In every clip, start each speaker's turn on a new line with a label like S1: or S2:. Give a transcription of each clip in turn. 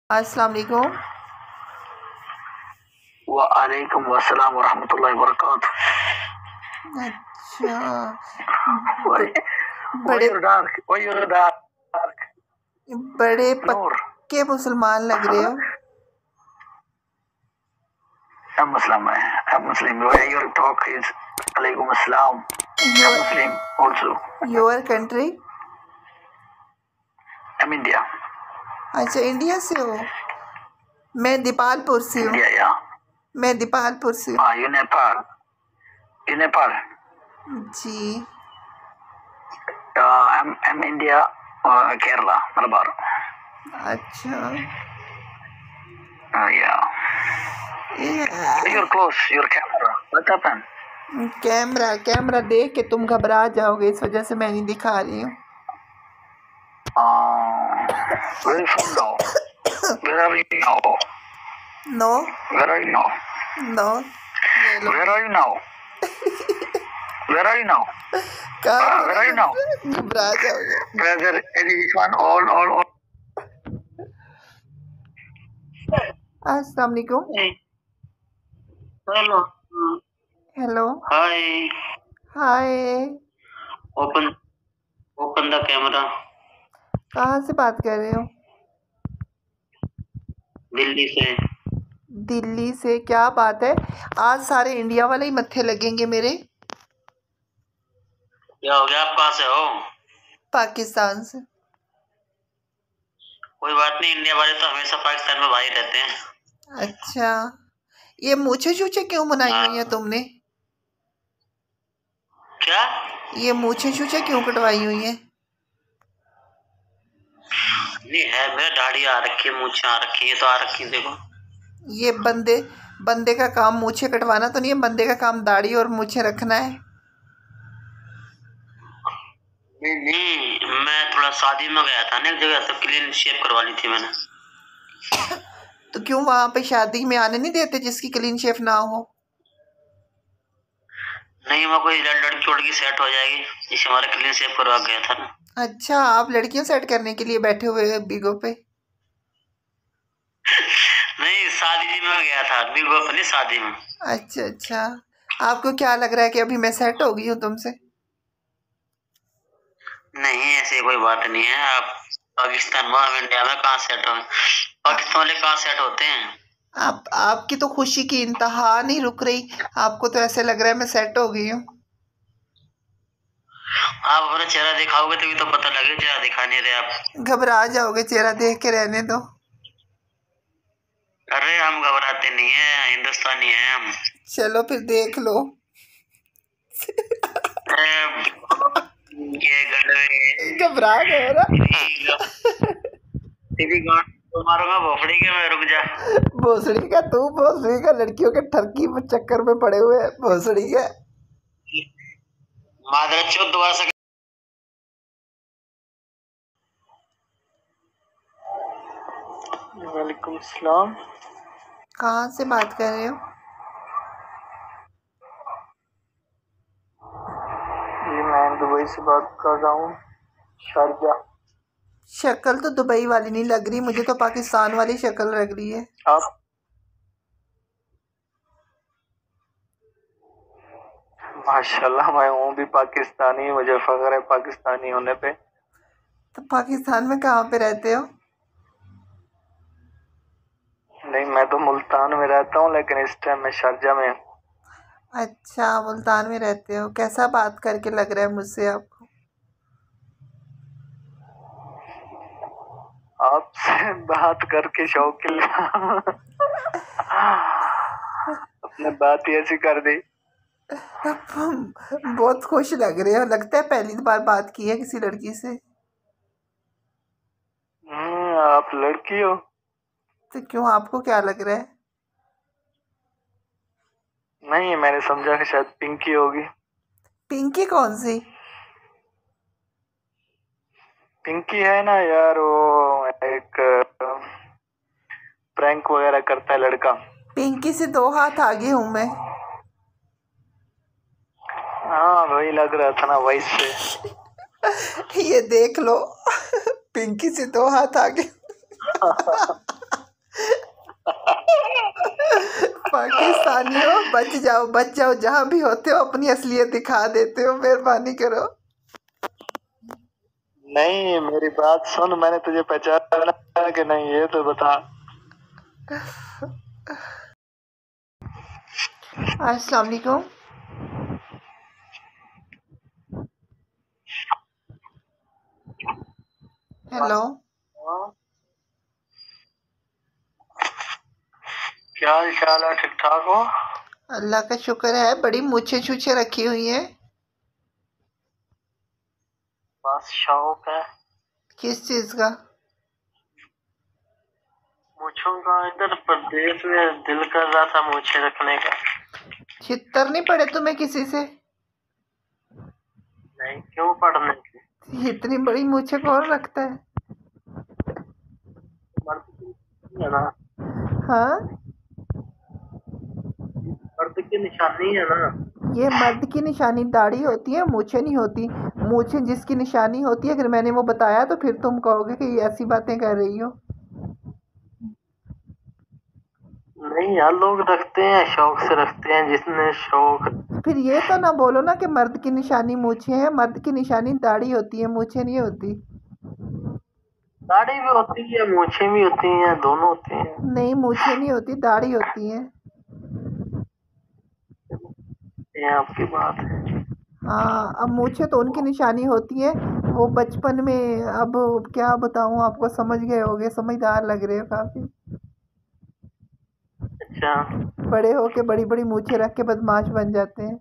S1: अस्सलाम वालेकुम।
S2: वालेकुम अस्सलाम वरहमतुल्लाहि वबरकातुह।
S1: अच्छा।
S2: Why,
S1: ब-
S2: why
S1: बड़े
S2: you're dark? Why you're dark?
S1: बड़े
S2: Noor,
S1: पक्के मुसलमान लग रहे हो।
S2: I'm Muslim. I'm Muslim. Why your talk is Alaikum Assalam? I'm
S1: your
S2: Muslim also.
S1: Your country?
S2: I'm India.
S1: अच्छा, इंडिया से हो। मैं दीपालपुर से हूँ।
S2: India, yeah.
S1: मैं दीपालपुर से हूँ।
S2: You Nepal. You Nepal.
S1: जी।
S2: I'm India, Kerala, Malabar.
S1: अच्छा।
S2: Yeah. You're close. Your camera. What happened?
S1: Camera देख के तुम घबरा जाओगे, इस वजह से मैं नहीं दिखा रही हूँ।
S2: Where are you from now? Where are you now?
S1: No
S2: Where are you now?
S1: No ये लो।
S2: Where are you now? Where are you now? Where are you now?
S1: घबरा जाओगे।
S2: Brother, which one? All.
S1: अस्सलाम वालेकुम।
S2: Hello.
S1: Hello.
S2: Hi.
S1: Hi.
S2: Open the camera.
S1: कहाँ से बात कर रहे हो?
S2: दिल्ली से।
S1: दिल्ली से? क्या बात है, आज सारे इंडिया वाले ही मत्थे लगेंगे मेरे।
S2: क्या हो गया? आप कहाँ से हो?
S1: पाकिस्तान से।
S2: कोई बात नहीं, इंडिया वाले तो हमेशा पाकिस्तान में भाई रहते हैं।
S1: अच्छा, ये मूछे छूछे क्यों बनाई हुई है तुमने?
S2: क्या?
S1: ये मूछे छूछे क्यों कटवाई हुई है?
S2: नहीं है, मेरे दाढ़ी आ रखी है, मूछें आ रखी है, तो आ रखी है, देखो।
S1: ये बंदे का काम मूछे कटवाना तो नहीं है, बंदे का काम दाढ़ी और मूछे रखना है।
S2: नहीं, मैं थोड़ा शादी में गया था ना एक जगह, तो क्लीन शेव करवा ली थी मैंने।
S1: तो क्यों वहां पे शादी में आने नहीं देते जिसकी क्लीन शेव ना हो?
S2: नहीं, मैं कोई लड़की वड़की सेट हो जाएगी, इसे हमारे क्लीन शेव करवा गया था ना।
S1: अच्छा, आप लड़कियां सेट करने के लिए बैठे हुए हैं बिगो पे?
S2: नहीं, शादी में गया था, बिगो पे नहीं, शादी में।
S1: अच्छा, आपको क्या लग रहा है कि अभी मैं सेट हो गई हूँ तुमसे?
S2: नहीं, ऐसी कोई बात नहीं है। आप पाकिस्तान में, हम इंडिया में कहाँ सेट हो? पाकिस्तान वाले कहाँ सेट होते हैं?
S1: आपकी तो खुशी की इंतहा नहीं रुक रही। आपको तो ऐसे लग रहा है मैं सेट हो गई हूँ।
S2: आप अपना चेहरा दिखाओगे तभी तो पता लगे, चेहरा दिखा नहीं रहे आप।
S1: घबरा जाओगे, चेहरा देख के रहने दो।
S2: अरे हम घबराते नहीं है, हिंदुस्तानी है हम।
S1: चलो फिर देख लो।
S2: ये गड़े
S1: घबरा गए ना?
S2: तेरी गांड तो मारूंगा भोपड़ी के, मैं, रुक जा।
S1: भोसड़ी का तू, भोसड़ी का लड़कियों के ठरकी चक्कर में पड़े हुए हैं, भोसड़ी का।
S2: मादर चौथ दोबारा से। वालेकुम सलाम।
S1: कहाँ से बात कर रहे हो?
S2: जी मैं दुबई से बात कर रहा हूँ, शारजा।
S1: शक्ल तो दुबई वाली नहीं लग रही, मुझे तो पाकिस्तान वाली शक्ल लग रही है।
S2: आप? माशाल्लाह, मैं हूँ भी पाकिस्तानी, मुझे फख्र है पाकिस्तानी होने पे।
S1: तो पाकिस्तान में कहाँ पे रहते हो?
S2: नहीं, मैं तो मुल्तान में रहता हूँ, लेकिन इस टाइम मैं शारजा में हूँ।
S1: अच्छा, मुल्तान में रहते हो। कैसा बात करके लग रहा है मुझसे आपको?
S2: आपसे बात करके शौक अपने बात ही ऐसी कर दी।
S1: बहुत खुश लग रहे हो, लगता है पहली बार बात की है किसी लड़की से।
S2: आप लड़की हो?
S1: तो क्यों, आपको क्या लग रहा है?
S2: नहीं, मैंने समझा कि शायद पिंकी होगी।
S1: पिंकी कौन सी?
S2: पिंकी है ना यार, वो एक प्रैंक वगैरह करता है लड़का।
S1: पिंकी से 2 हाथ आगे हूं मैं।
S2: हाँ, वही लग रहा था ना, वॉइस से।
S1: ये देख लो। पिंकी से 2 हाथ आगे। पाकिस्तानियों बच जाओ, जहाँ भी होते हो अपनी असलियत दिखा देते हो, मेहरबानी करो।
S3: नहीं, मेरी बात सुन, मैंने तुझे पहचाना कि नहीं ये तो बता।
S1: अस्सलाम वालेकुम। हेलो,
S3: क्या हाल चाल है, ठीक ठाक हो?
S1: अल्लाह का शुक्र है। बड़ी मूछे छूछे रखी हुई हैं।
S3: बस शौक है
S1: किस चीज का?
S3: मूछों का। इधर प्रदेश में दिल कर रहा था मूछे रखने का।
S1: छितर नहीं पड़े तुम्हें किसी से?
S3: नहीं, क्यों पढ़ने की?
S1: इतनी बड़ी मूछे कौन रखता है?
S3: मर्द की है ना,
S1: हाँ,
S3: मर्द की निशानी है ना।
S1: ये मर्द की निशानी दाढ़ी होती है, मूछे नहीं होती। मूछे जिसकी निशानी होती है, अगर मैंने वो बताया तो फिर तुम कहोगे कि ये ऐसी बातें कर रही हो।
S3: नहीं यार, लोग रखते हैं, शौक से रखते हैं, जिसने शौक।
S1: फिर ये तो ना बोलो ना कि मर्द की निशानी मूछे है। मर्द की निशानी दाढ़ी होती है, मूछे नहीं होती।
S3: दाढ़ी भी होती है, मूछें भी होती हैं, दोनों होती हैं।
S1: नहीं, मूछे नहीं होती, दाढ़ी होती है।
S3: ये आपकी बात है।
S1: हाँ, अब मूछे तो उनकी निशानी होती है वो बचपन में। अब क्या बताऊँ आपको, समझ गए होगे, समझदार लग रहे हो काफी।
S3: अच्छा,
S1: बड़े होके बड़ी बड़ी मूछे रख के बदमाश बन जाते हैं।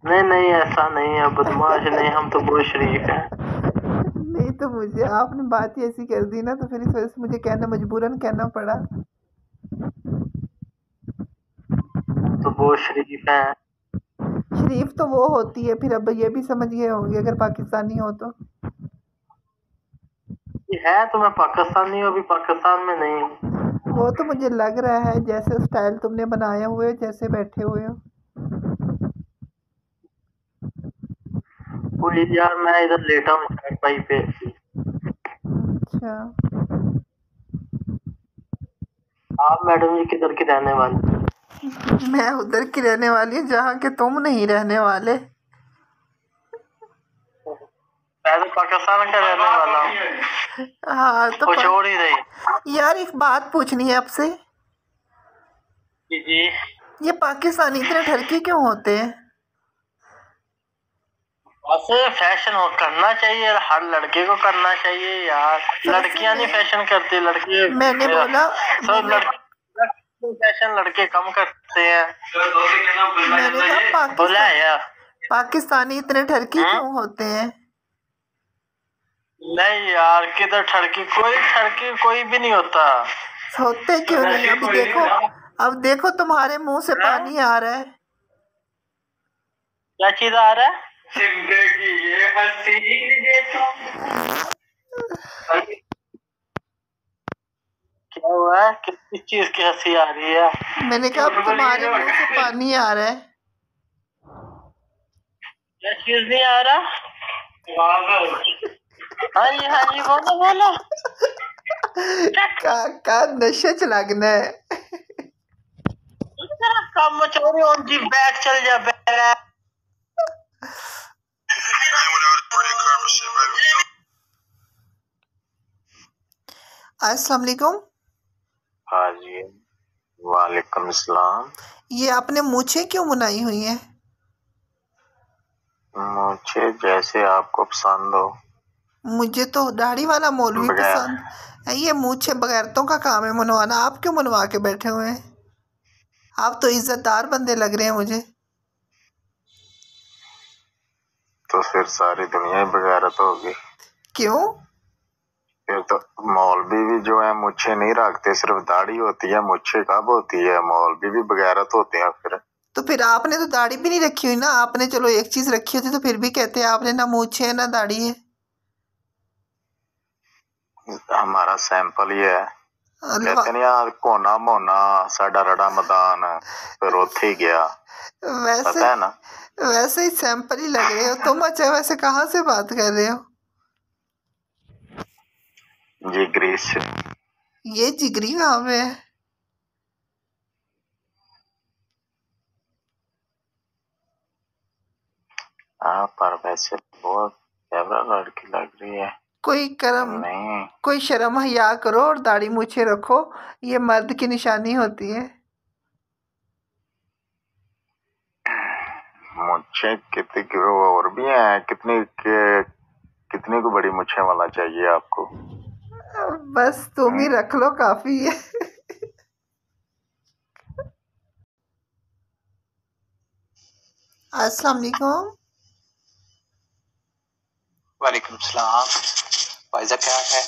S3: नहीं नहीं, ऐसा नहीं है, बदमाश नहीं, हम तो बहुत शरीफ हैं।
S1: नहीं तो मुझे आपने बात ही ऐसी कर दी ना, तो फिर इस वजह से मुझे कहना, मजबूरन कहना पड़ा।
S3: तो बहुत शरीफ हैं।
S1: शरीफ तो वो होती है, फिर अब ये भी समझ गए होंगे अगर पाकिस्तानी हो तो।
S3: ये है तो मैं पाकिस्तानी हूँ, अभी पाकिस्तान में नहीं हूँ।
S1: वो तो मुझे लग रहा है, जैसे स्टाइल तुमने बनाया हुए हो, जैसे बैठे हुए हो।
S3: वो यार, मैं इधर लेटा हूँ चारपाई पे।
S1: अच्छा,
S3: आप मैडम जी किधर की रहने वाली?
S1: मैं उधर की रहने वाली हूँ जहाँ के तुम नहीं रहने वाले।
S3: मैं तो पाकिस्तान का रहने वाला हूँ।
S1: हाँ तो
S3: कुछ और ही रही।
S1: यार एक बात पूछनी है आपसे।
S3: जी जी।
S1: ये पाकिस्तानी इतने ठरकी क्यों होते हैं?
S3: बस फैशन हो करना चाहिए, हर लड़के को करना चाहिए यार। लड़कियां नहीं फैशन करती, लड़की।
S1: मैंने बोला
S3: सब लड़के फैशन, लड़के कम करते हैं।
S1: मैंने कहा
S3: बोला यार,
S1: पाकिस्तानी इतने ठरकी क्यों होते हैं?
S3: नहीं यार, किधर ठरकी, कोई भी नहीं होता।
S1: होते क्यों नहीं? अभी देखो, अब देखो तुम्हारे मुंह से पानी आ रहा है।
S3: क्या चीज आ रहा है? जिंदगी ये हसीन क्या हुआ है? किस चीज की हंसी आ रही है?
S1: मैंने कहा अब तुम्हारे मुंह से पानी आ रहा है।
S3: क्या चीज नहीं आ रहा? हाँ जी, बोलो बोलो।
S1: का नशे च लगना है।
S3: काम चोरी हो जी, बैग चल जा बैग।
S1: अस्सलाम वालेकुम।
S3: हाँ जी, वालेकुम सलाम।
S1: ये आपने मूछें क्यों बुनाई हुई हैं?
S3: मुझे जैसे आपको पसंद हो।
S1: मुझे तो दाढ़ी वाला मौलवी पसंद है। ये मूछें बगैरतों का काम है मनवाना। आप क्यों मनवा के बैठे हुए हैं? आप तो इज्जतदार बंदे लग रहे हैं मुझे।
S3: तो फिर सारी दुनिया ही बगैरत होगी।
S1: क्यों?
S3: फिर तो मौलवी भी जो है मुझे नहीं रखते, सिर्फ दाढ़ी होती है, मुझे कब होती है? मौलवी भी बगैरत होते हैं।
S1: फिर आपने तो दाढ़ी भी नहीं रखी हुई ना। आपने चलो एक चीज रखी होती तो फिर भी कहते हैं आपने ना मूछें है ना दाढ़ी है।
S3: हमारा सैंपल ही है। कहते नहीं यार, कोना मोना साडा रड़ा मैदान, फिर उथे ही गया।
S1: वैसे
S3: पता है ना?
S1: वैसे ही सैंपल ही लग रहे हो तुम। अच्छा, वैसे कहाँ से बात कर रहे हो?
S3: जिगरी से।
S1: ये जिगरी कहाँ पे है?
S3: हाँ पर वैसे बहुत प्यारा लड़की लग रही है।
S1: कोई करम,
S3: नहीं
S1: कोई शर्म हया करो और दाढ़ी मूछे रखो, ये मर्द की निशानी होती है।
S3: मुझे कितनी और भी हैं, कितनी को बड़ी मुझे वाला चाहिए आपको?
S1: बस तुम ही रख लो, काफी है। अस्सलाम वालेकुम।
S4: वालेकुम सलाम। फायजा क्या है?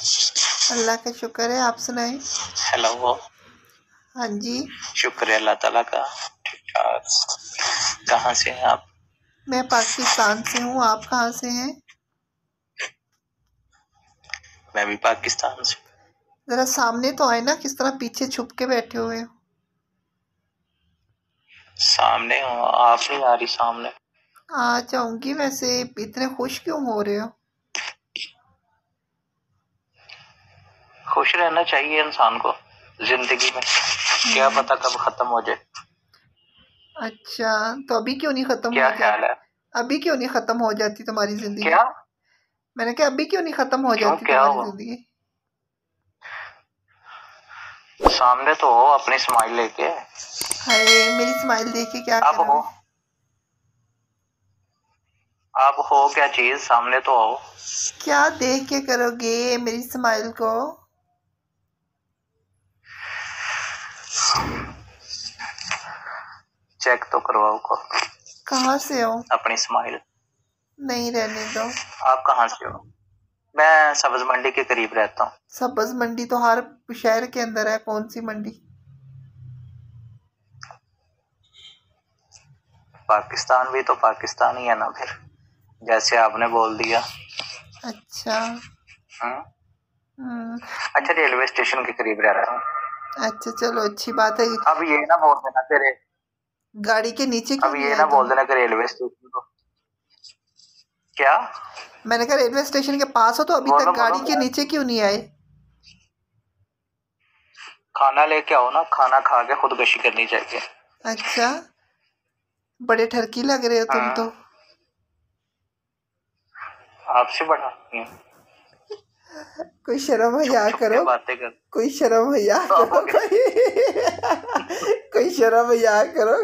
S1: अल्लाह का शुक्र है, आप सुनाएं।
S4: हेलो।
S1: हाँ जी,
S4: शुक्र है अल्लाह ताला का। ठीक ठाक। कहाँ से हैं आप?
S1: मैं पाकिस्तान से हूँ, आप कहाँ से हैं?
S4: मैं भी पाकिस्तान से।
S1: जरा सामने तो आए ना, किस तरह पीछे छुप के बैठे हुए हो?
S4: सामने हो आप? नहीं आ रही सामने।
S1: आ जाऊंगी, वैसे इतने खुश क्यों हो रहे हो?
S4: खुश रहना चाहिए इंसान को जिंदगी में, क्या पता कब खत्म हो जाए।
S1: अच्छा, तो अभी क्यों नहीं खत्म
S4: क्या
S1: हो
S4: ख्याल
S1: जाती?
S4: है?
S1: अभी क्यों नहीं खत्म हो जाती तुम्हारी जिंदगी?
S4: क्या?
S1: मैंने कहा अभी क्यों नहीं खत्म हो
S4: क्यों,
S1: जाती
S4: क्या
S1: तुम्हारी
S4: हुआ?
S1: जिंदगी?
S4: सामने तो हो अपनी स्माइल लेके।
S1: हाय, मेरी स्माइल देख के क्या
S4: अब हो,
S1: करोगे?
S4: अब हो क्या चीज, सामने तो हो।
S1: क्या देख के करोगे मेरी स्माइल को?
S4: चेक तो करवाओ को।
S1: कहाँ से हो?
S4: अपनी स्माइल।
S1: नहीं रहने दो।
S4: आप कहाँ से हो? मैं सब्ज मंडी के करीब रहता हूँ।
S1: सब्ज मंडी तो हर शहर के अंदर है, कौन सी मंडी?
S4: पाकिस्तान भी तो पाकिस्तान ही है ना फिर, जैसे आपने बोल दिया।
S1: अच्छा।
S4: अच्छा, रेलवे स्टेशन के करीब रह रहा हूँ।
S1: अच्छा चलो, अच्छी बात है।
S4: अब ये ना बोल देना तेरे,
S1: गाड़ी के नीचे क्यों
S4: अब
S1: नहीं
S4: ये
S1: आए
S4: ना बोल
S1: तुम?
S4: देना कि रेलवे स्टेशन को। क्या?
S1: मैंने कहा रेलवे स्टेशन के पास हो तो अभी
S4: बोलो
S1: तक गाड़ी
S4: बोलो।
S1: के नीचे क्यों नहीं आए?
S4: खाना लेके आओ ना, खाना खा के खुदकुशी करनी चाहिए।
S1: अच्छा, बड़े ठरकी लग रहे हो तुम तो।
S4: आपसे बड़ा नहीं।
S1: कोई शर्म हया
S4: छुप छुप के
S1: करो,
S4: बातें कर।
S1: कोई शर्म हया
S4: तो
S1: करो, कोई शर्म हया करो।